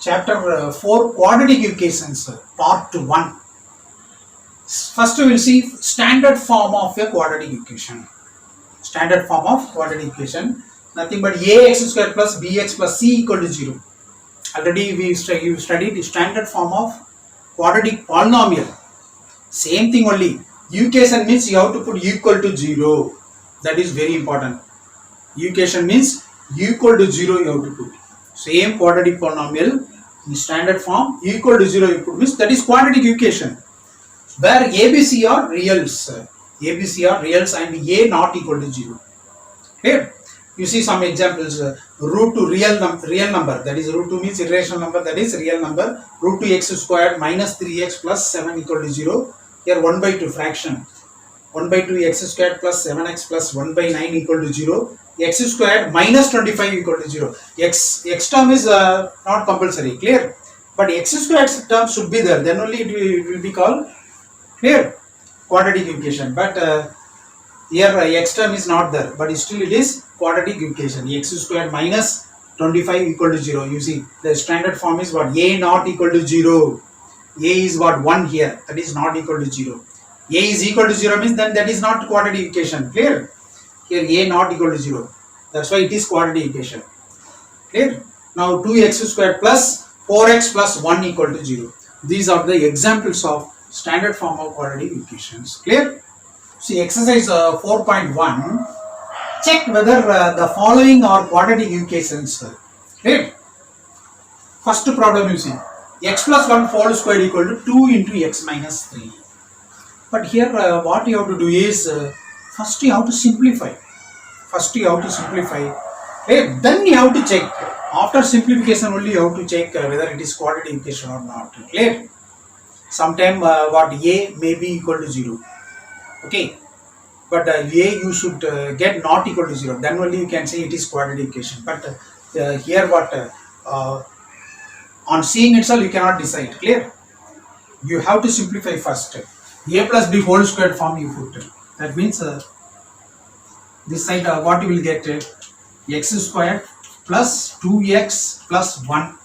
chapter 4 quadratic equations, part 1. First we will see standard form of a quadratic equation. Standard form of quadratic equation, nothing but ax square plus bx plus c equal to 0. Already you studied the standard form of quadratic polynomial. Same thing only. Equation means you have to put equal to 0. That is very important. Equation means equal to 0 you have to put. Same quadratic polynomial in standard form equal to 0 you put means that is quadratic equation. Where ABC are reals. ABC are reals and A not equal to 0. Here you see some examples. Root 2 real number, that is root 2 means irrational number, that is real number. Root 2 x squared minus 3x plus 7 equal to 0. Here 1 by 2 fraction. 1 by 2 x squared plus 7x plus 1 by 9 equal to 0. X squared minus 25 equal to 0. X term is not compulsory, clear? But x squared term should be there, then only it will be called clear quadratic equation. But here x term is not there, but still it is quadratic equation. X squared minus 25 equal to 0. You see the standard form is what? A not equal to 0. A is what? 1 here, that is not equal to 0. A is equal to 0 means then that is not quadratic equation, clear? Here A not equal to 0, that's why it is quadratic equation, clear? Now 2x squared plus 4x plus 1 equal to 0. These are the examples of standard form of quadratic equations, clear? See exercise 4.1, check whether the following are quadratic equations, clear? First problem you see, x plus 1 whole square equal to 2 into x minus 3. But here what you have to do is first you have to simplify. Then you have to check. After simplification only you have to check whether it is quadratic equation or not. Clear? Sometime what A may be equal to 0. Okay. But A you should get not equal to 0. Then only you can say it is quadratic equation. But here what on seeing itself you cannot decide. Clear? You have to simplify first. A plus b whole squared form you put. That means this side what you will get? X squared plus 2x plus 1.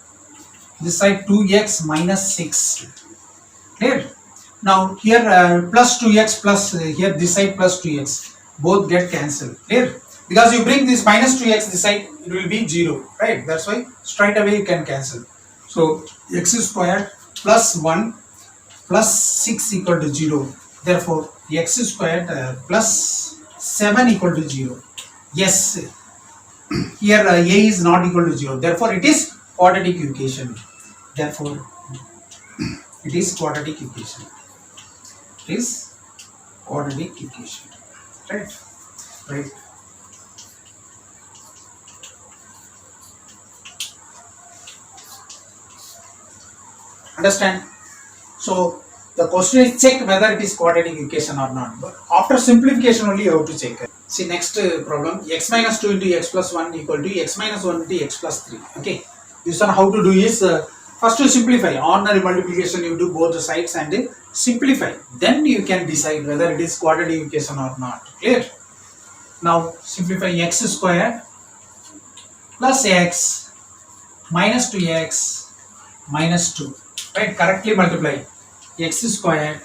This side 2x minus 6. Clear? Now here plus 2x plus here this side plus 2x. Both get cancelled. Clear? Because you bring this minus 2x this side, it will be 0. Right? That's why straight away you can cancel. So x squared plus 1 plus 6 equal to 0. Therefore, x squared plus 7 equal to 0. Yes, here a is not equal to 0. Therefore, it is quadratic equation. Therefore, it is quadratic equation. It is quadratic equation. Right? Right. Understand? So the question is check whether it is quadratic equation or not. But after simplification only you have to check. See next problem, x minus 2 into x plus 1 equal to x minus 1 into x plus 3. Okay. This one how to do is first to simplify. Ordinary multiplication you do both the sides and simplify. Then you can decide whether it is quadratic equation or not. Clear? Now simplify x squared plus x minus 2x minus 2. Right? Correctly multiply. X squared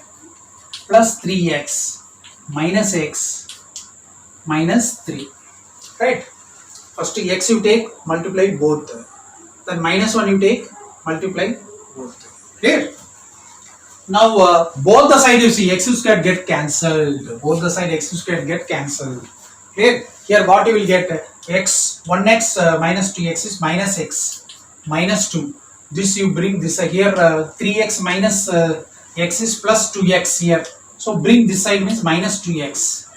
plus 3x minus x minus 3. Right? First x you take, multiply both. Then minus 1 you take, multiply both. Clear? Now both the side you see x squared get cancelled. Both the side x squared get cancelled. Clear? Here what you will get? X 1x minus 2x is minus x minus 2. This you bring this here 3x minus x is plus 2x here. So bring this side means minus 2x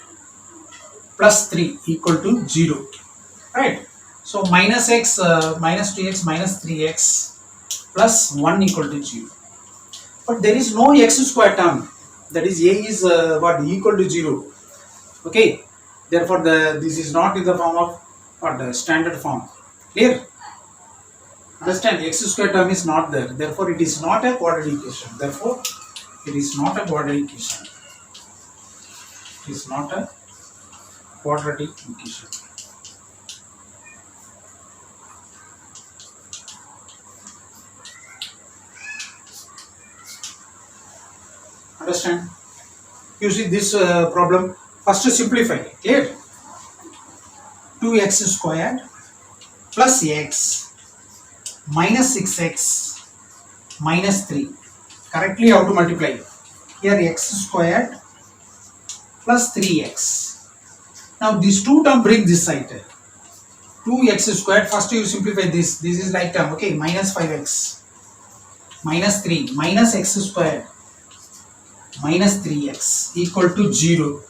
plus 3 equal to 0. Right? So minus x minus 2x minus 3x plus 1 equal to 0. But there is no x square term. That is a is what equal to 0. Okay. Therefore this is not in the form of what standard form. Clear? Understand, x square term is not there. Therefore, it is not a quadratic equation. Therefore, it is not a quadratic equation. It is not a quadratic equation. Understand? You see this problem. First to simplify. Clear? 2x squared plus x minus 6x minus 3. Correctly how to multiply? Here x squared plus 3x. Now these two term bring this side. 2x squared, first you simplify this. This is right term, okay, minus 5x minus 3 minus x squared minus 3x equal to 0.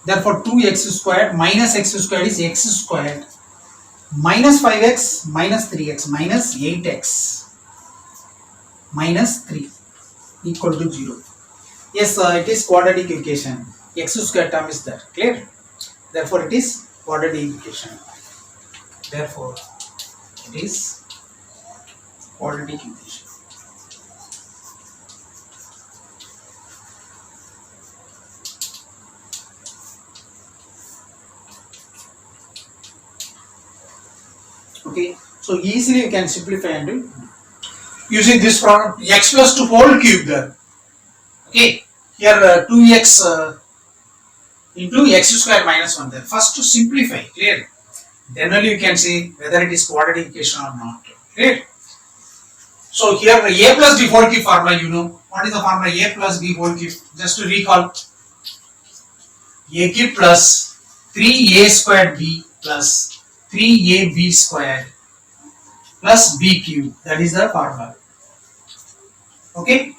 Therefore 2x squared minus x squared is x squared minus 5x minus 3x minus 8x minus 3 equal to 0. Yes, it is quadratic equation. X squared term is there. Clear? Therefore it is quadratic equation. Therefore it is quadratic equation. Okay, so easily you can simplify and do using this problem x plus 2 whole cube there. Okay, here 2x into x square minus 1 there. First to simplify, clear? Then only you can see whether it is quadratic equation or not. Clear? So here a plus b whole cube formula, you know. What is the formula? A plus b whole cube. Just to recall, a cube plus 3a squared b plus 3ab squared plus b cube. That is the formula. Okay.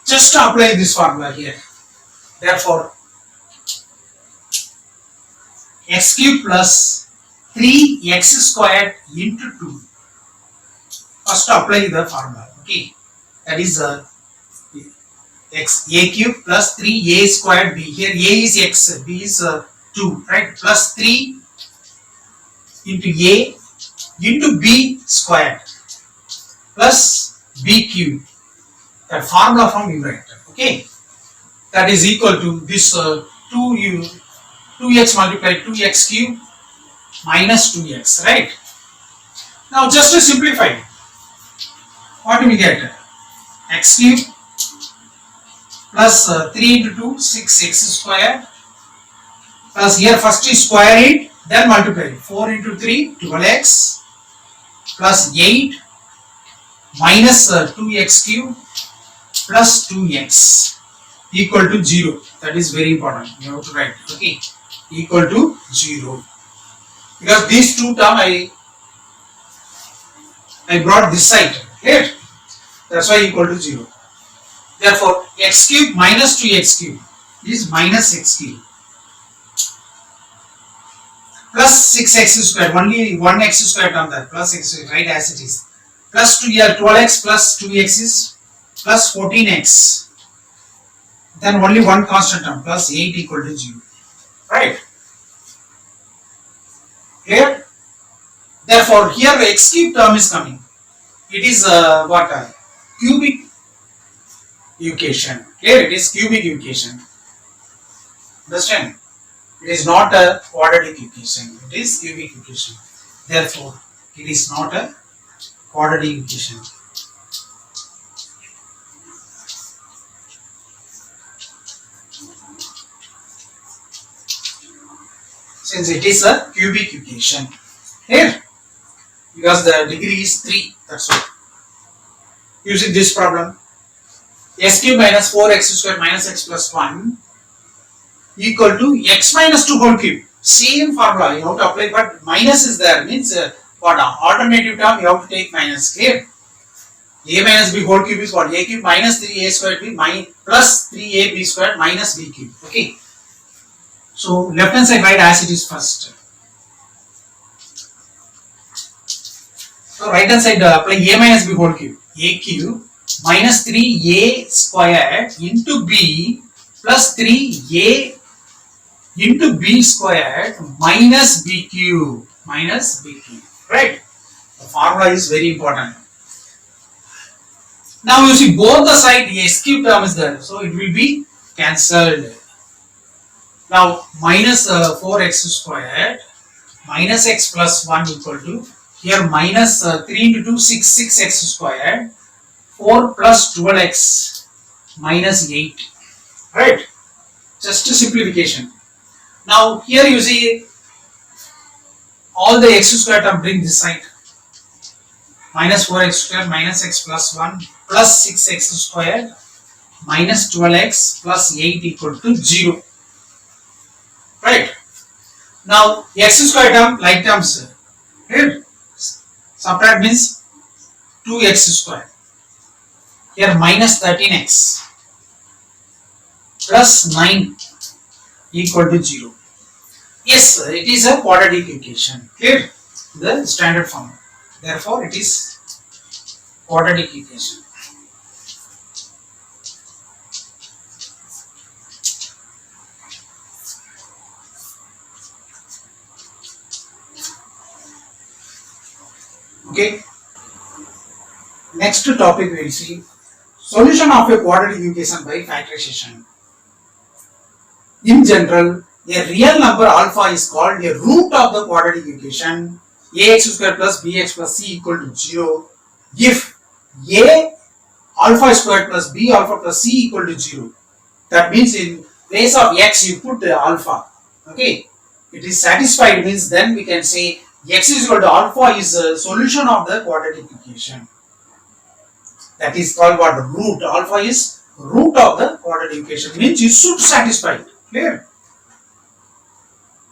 Just to apply this formula here. Therefore, x cube plus 3x squared into 2. First apply the formula. Okay. That is x a cube plus 3a squared b. Here a is x, b is 2, right? Plus 3 into a into b squared plus b cube. That formula from numerator. Okay. That is equal to this 2x multiplied 2x cube minus 2x, right? Now just to simplify, what do we get? X cube plus 3 into 2, 6x square plus here first is square it, then multiply 4 into 3, 12x plus 8 minus 2x cube plus 2x equal to 0. That is very important. You have to write. Okay. Equal to 0. Because these two terms I brought this side. Here. That's why equal to 0. Therefore, x cube minus 2x cube is minus x cube plus 6x squared. Only one x squared term there. Plus x squared, right as it is. Plus 2 here 12x plus 2x is plus 14x. Then only one constant term plus 8 equal to 0. Right? Clear? Therefore, here x cube term is coming. It is what? Cubic equation. Clear? It is cubic equation. Understand? It is not a quadratic equation. It is cubic equation. Therefore, it is not a quadratic equation. Since it is a cubic equation. Here, because the degree is 3, that's why. Using this problem, x cube minus 4x squared minus x plus 1 equal to x minus 2 whole cube. Same formula you have to apply, but minus is there, means what? Alternative term you have to take minus. Clear? A minus b whole cube is what? A cube minus 3a squared b plus 3ab squared minus b cube. Okay. So left hand side write as it is first. So right hand side apply a minus b whole cube. A cube minus 3a squared into b plus 3a into b squared minus b cube. Minus b cube. Right? The formula is very important. Now you see both the side x cube term is there. So it will be cancelled. Now minus 4x squared minus x plus 1 equal to Here minus 3 into 2, 6x squared, 4 plus 12x minus 8. Right? Just a simplification. Now here you see all the x squared term bring this side. Minus 4x squared minus x plus 1 plus 6x squared minus 12x plus 8 equal to 0. Right? Now x squared term like terms. Right? Subtract means 2x squared. Here minus 13x plus 9 equal to 0. Yes, it is a quadratic equation. Clear? The standard form. Therefore, it is quadratic equation. Okay. Next topic we will see solution of a quadratic equation by factorization. In general, a real number alpha is called a root of the quadratic equation ax square plus bx plus c equal to 0 if a alpha squared plus b alpha plus c equal to 0. That means in place of x you put alpha. Okay, it is satisfied means then we can say x is equal to alpha is a solution of the quadratic equation. That is called what? Root. Alpha is root of the quadratic equation means you should satisfy it. Clear?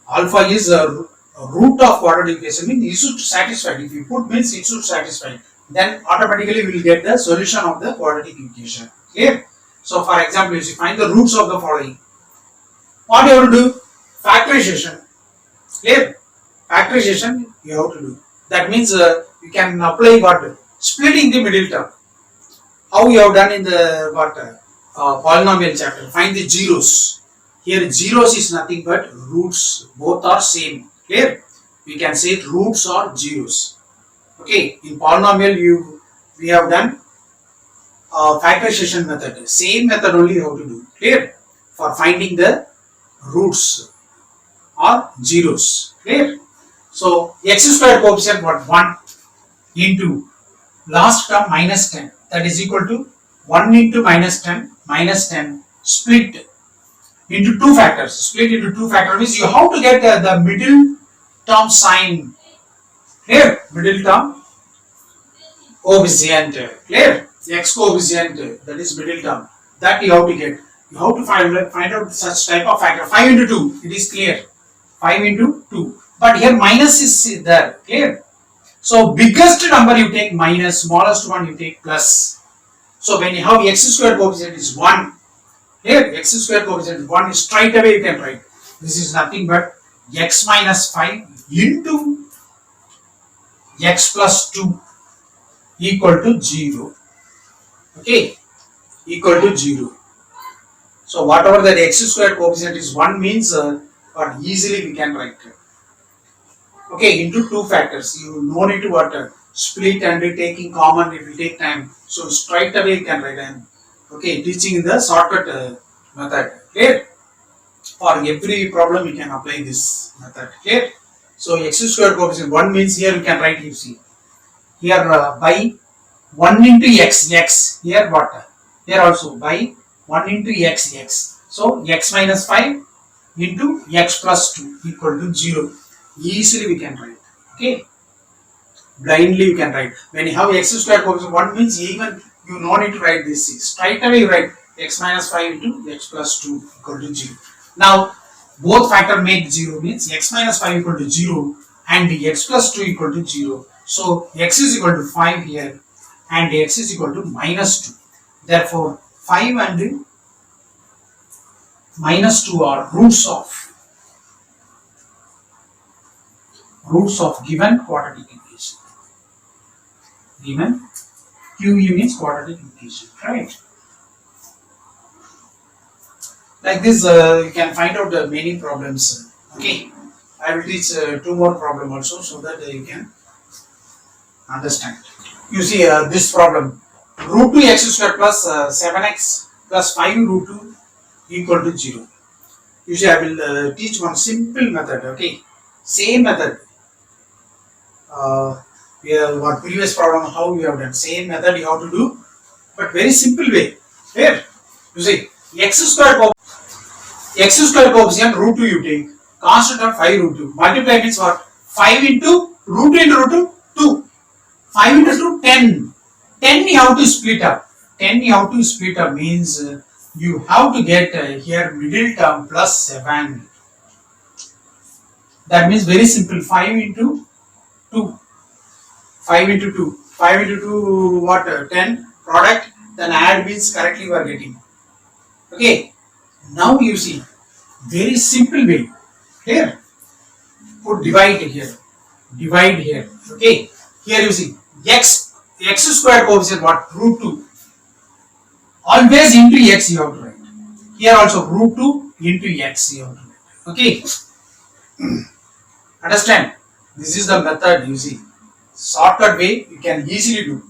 Alpha is a root of quadratic equation means you should satisfy it. If you put means it should satisfy it. Then automatically we will get the solution of the quadratic equation. Clear? So for example, if you find the roots of the following, what you have to do? Factorization. Clear? Factorization you have to do. That means you can apply what? Splitting the middle term. How you have done in the what? Polynomial chapter. Find the zeros. Here zeros is nothing but roots. Both are same. Clear? We can say roots or zeros. Okay. In polynomial we have done factorization method. Same method only you have to do. Clear? For finding the roots or zeros. Clear? So x squared coefficient what? 1 into last term minus 10. That is equal to 1 into minus 10 split into two factors. Split into two factors means you have to get the middle term sign. Clear? Middle term coefficient. Clear? X coefficient, that is middle term. That you have to get. You have to find out such type of factor. 5 into 2. It is clear. 5 into 2. But here minus is there. Clear? So biggest number you take minus, smallest one you take plus. So when you have x squared coefficient is 1, here x squared coefficient is 1, straight away you can write. This is nothing but x minus 5 into x plus 2 equal to 0. Okay, equal to 0. So whatever that x squared coefficient is 1 means but easily we can write. Okay, into two factors. You no need to what split and taking common, it will take time. So straight away you can write. And okay, teaching in the shortcut method. Clear? For every problem you can apply this method. Clear? So x squared coefficient 1 means here you can write, you see. Here by 1 into x, here what? Here also by 1 into x. So x minus 5 into x plus 2 equal to 0. Easily we can write. Okay. Blindly you can write. When you have x squared coefficient 1 means even you no need to write this. Straight away you write x minus 5 into x plus 2 equal to 0. Now both factor make 0 means x minus 5 equal to 0 and x plus 2 equal to 0. So x is equal to 5 here and x is equal to minus 2. Therefore 5 and minus 2 are roots of given quadratic equation. Given QE means quadratic equation, right? Like this, you can find out many problems. Okay, I will teach 2 more problems also so that you can understand. You see this problem: root 2 x square plus 7x plus 5 root 2 equal to 0. Usually I will teach one simple method. Okay, same method. what previous problem, how we have done. Same method you have to do, but very simple way. Here, you see, x square coefficient root 2 you take, constant of 5 root 2. Multiply means what? 5 into root into root 2. 5 into 2, 10. 10 you have to split up. 10 you have to split up means you have to get here middle term plus 7. That means very simple. 5 into 2. 5 into 2. 5 into 2 what? 10 product. Then add means correctly we are getting. Okay. Now you see. Very simple way. Here. Put divide here. Divide here. Okay. Here you see. X square coefficient what? Root 2. Always into x you have to write. Here also root 2 into x you have to write. Okay. Understand? This is the method you see. Shortcut way you can easily do.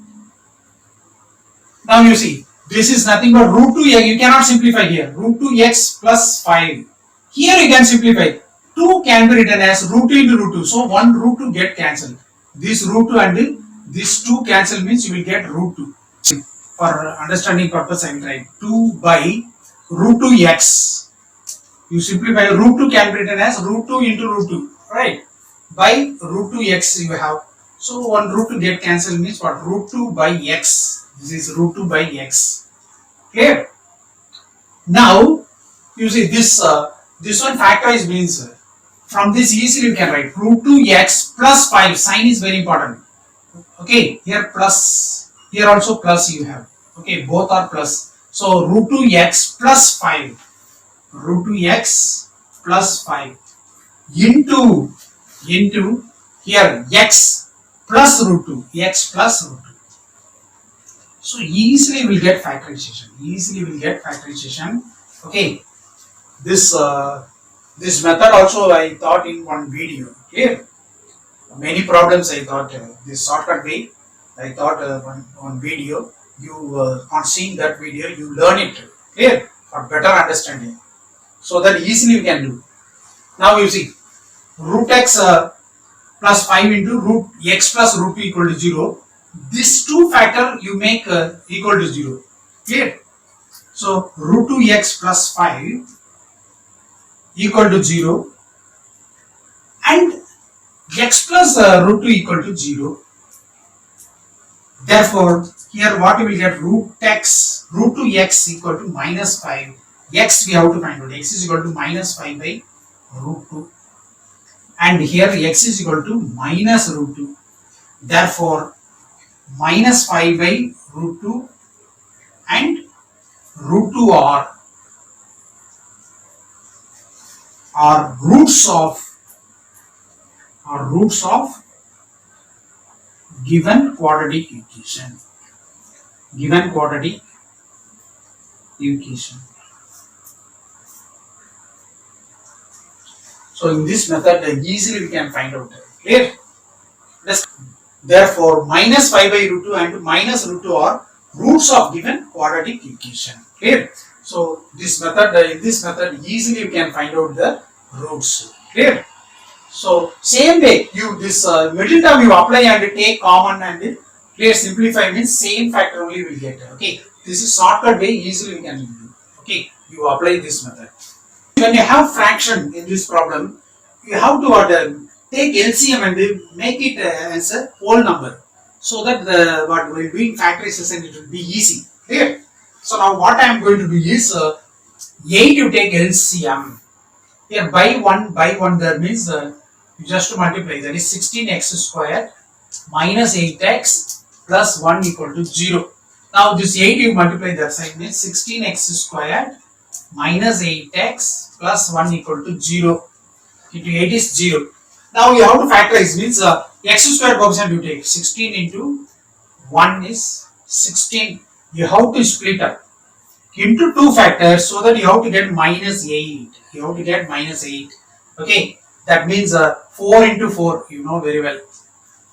Now you see. This is nothing but root 2 x. You cannot simplify here. Root 2x plus 5. Here you can simplify. 2 can be written as root 2 into root 2. So 1 root 2 get cancelled. This root 2 and this 2 cancel means you will get root 2. For understanding purpose I will write 2 by root 2x. You simplify root 2 can be written as root 2 into root 2. Right? By root 2x you have. So 1 root 2 get cancelled means what? Root 2 by x. This is root 2 by x. Clear? Now you see this one factorize means from this easily you can write root 2x plus 5. Sign is very important. Okay, here plus, here also plus you have. Okay, both are plus. So root 2x plus 5. Root 2x plus 5 into here x plus root 2. X plus root 2. So easily will get factorization. Easily will get factorization. Okay. This method also I thought in one video. Clear? Many problems I thought this shortcut way. I thought one video. You on seeing that video you learn it. Clear? For better understanding. So that easily you can do. Now you see root x plus 5 into root x plus root 2 equal to 0. This 2 factor you make equal to 0. Clear? So root 2x plus 5 equal to 0 and x plus root 2 equal to 0. Therefore, here what we will get root 2x equal to minus 5. X we have to find out. X is equal to minus 5 by root 2. And here x is equal to minus root 2. Therefore, minus 5 by root 2 and root 2 are roots of given quadratic equation. Given quadratic equation. So in this method easily we can find out. Clear? Therefore minus 5 by root 2 and minus root 2 are roots of given quadratic equation. Clear? So this method, in this method easily you can find out the roots. Clear? So same way you this middle term you apply and take common and clear, simplify means same factor only will get. Okay, this is shortcut way, easily you can do. Okay, you apply this method. When you have fraction in this problem, you have to take LCM and make it as a whole number, so that what we are doing factorization it will be easy. Clear? So now what I am going to do is 8 you take LCM. Here by 1 that means you just multiply, that is 16x squared minus 8x plus 1 equal to 0. Now this 8 you multiply that side means 16x squared minus 8x plus 1 equal to 0. Into 8 is 0. Now you have to factorize means x square coefficient you take 16 into 1 is 16. You have to split up into 2 factors so that you have to get minus 8. You have to get minus 8. Okay, that means 4 into 4, you know very well.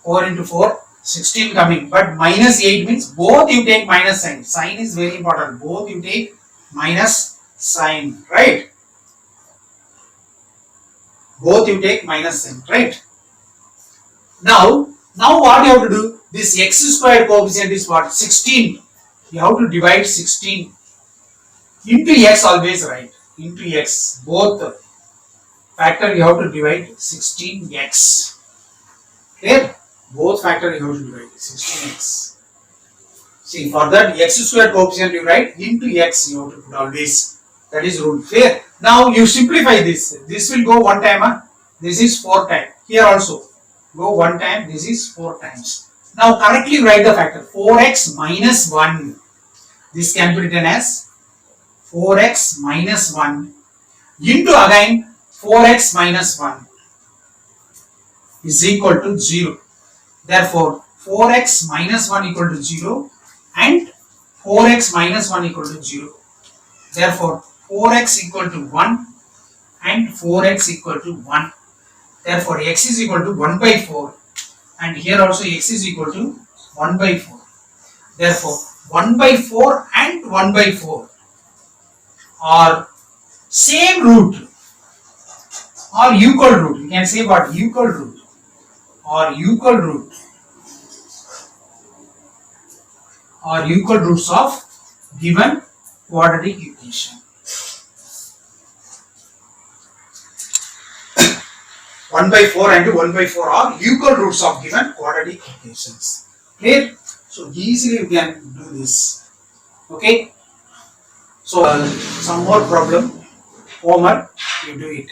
4 into 4, 16 coming, but minus 8 means both you take minus sign. Sign is very important. Both you take minus sign, right? Both you take minus sign, right? Now Now what you have to do? This x squared coefficient is what? 16. You have to divide 16 into x always, right? Into x. Both factor you have to divide 16x. Clear? Both factor you have to divide 16x. See, for that x squared coefficient you write into x you have to put always. That is rule. Clear? Now you simplify this. This will go one time. This is 4 times. Here also. Go one time. This is 4 times. Now correctly write the factor. 4x minus 1. This can be written as 4x minus 1 into again 4x minus 1 is equal to 0. Therefore, 4x minus 1 equal to 0 and 4x minus 1 equal to 0. Therefore, 4x equal to 1 and 4x equal to 1. Therefore, x is equal to 1 by 4 and here also x is equal to 1 by 4. Therefore, 1 by 4 and 1 by 4 are same root or equal root. You can say what? Equal root or equal root or equal roots of given quadratic equation. 1 by 4 and 1 by 4 are equal roots of given quadratic equations. Clear? So easily you can do this. Okay. So some more problem. Homework, you do it.